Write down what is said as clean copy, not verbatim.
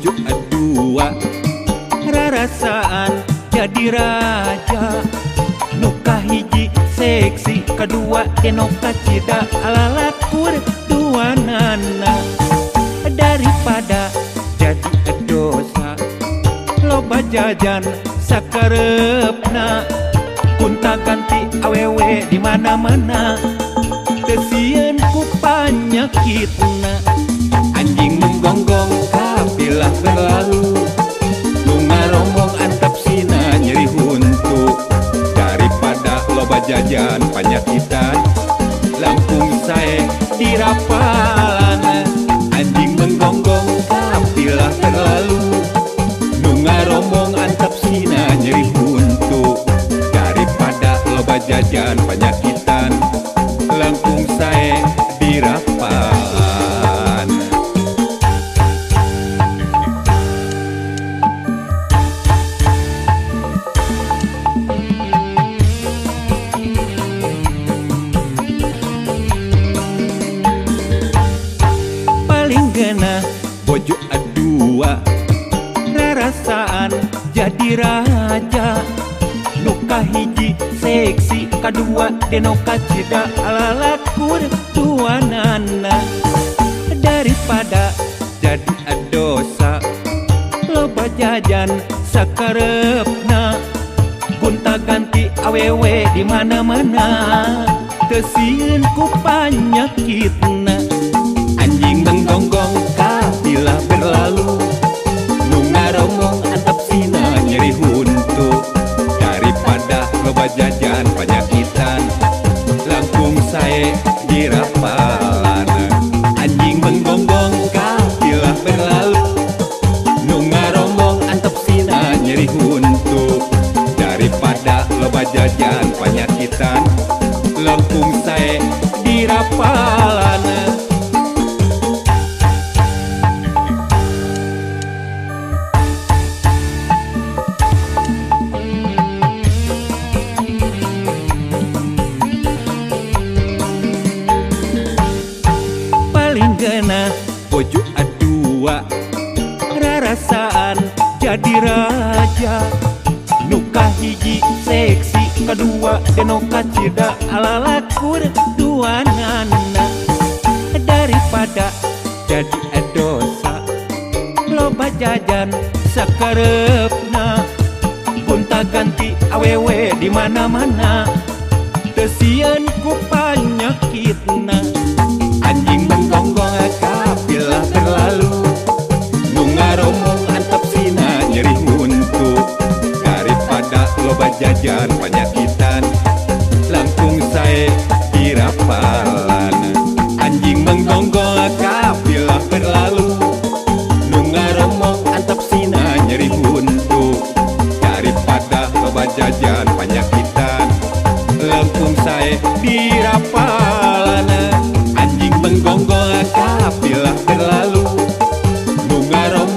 bojo dua rarasaan jadi raja. Nuka hiji seksi kedua denoka cida alalakur dua nana. Daripada jadi dosa loba jajan sakarepna, kunta ganti awewe di mana-mana, tesieun ku panyakitna. Anjing menggonggong kapilah berlalu, nu ngarombong antap sina nyeri huntu. Daripada loba jajan panyakitan, langkung sae dirapalan. Anjing menggonggong kapilah berlalu, nu ngarombong antap sina nyeri huntu. Daripada loba jajan panyakitan, langkung sae dirapalan. Paling genah bojo dua rarasaan jadi raja. Nuka hiji seksi kedua denoka cida alalakur dua nana. Daripada jadi dosa loba jajan sakarepna, kunta ganti awewe di mana-mana, tesieun ku panyakitna. Anjing menggonggong kapilah berlalu, nu ngarombong antap sina nyeri huntu. Daripada loba jajan panyakitan, langkung sae dirapalan. Anjing menggonggong kapilah berlalu, nu ngarombong antap sina nyeri huntu. Daripada loba jajan panyakitan, langkung sae dirapalan. Genah bojo dua rarasaan jadi raja. Nuka hiji seksi kedua denoka cida alalakur dua nana. Daripada jadi dosa loba jajan sakarepna, kunta ganti awewe di mana-mana, tesieun ku panyakitna. Anjing menggonggong kapilah berlalu, nu ngarombong antap sina nyeri huntu. Daripada loba jajan panyakitan, langkung sae dirapalan. Anjing menggonggong kapilah berlalu, nu ngarombong antap sina nyeri huntu. Daripada loba jajan panyakitan, langkung sae dirapalan. Menggonggong kapilah berlalu, nu ngarombong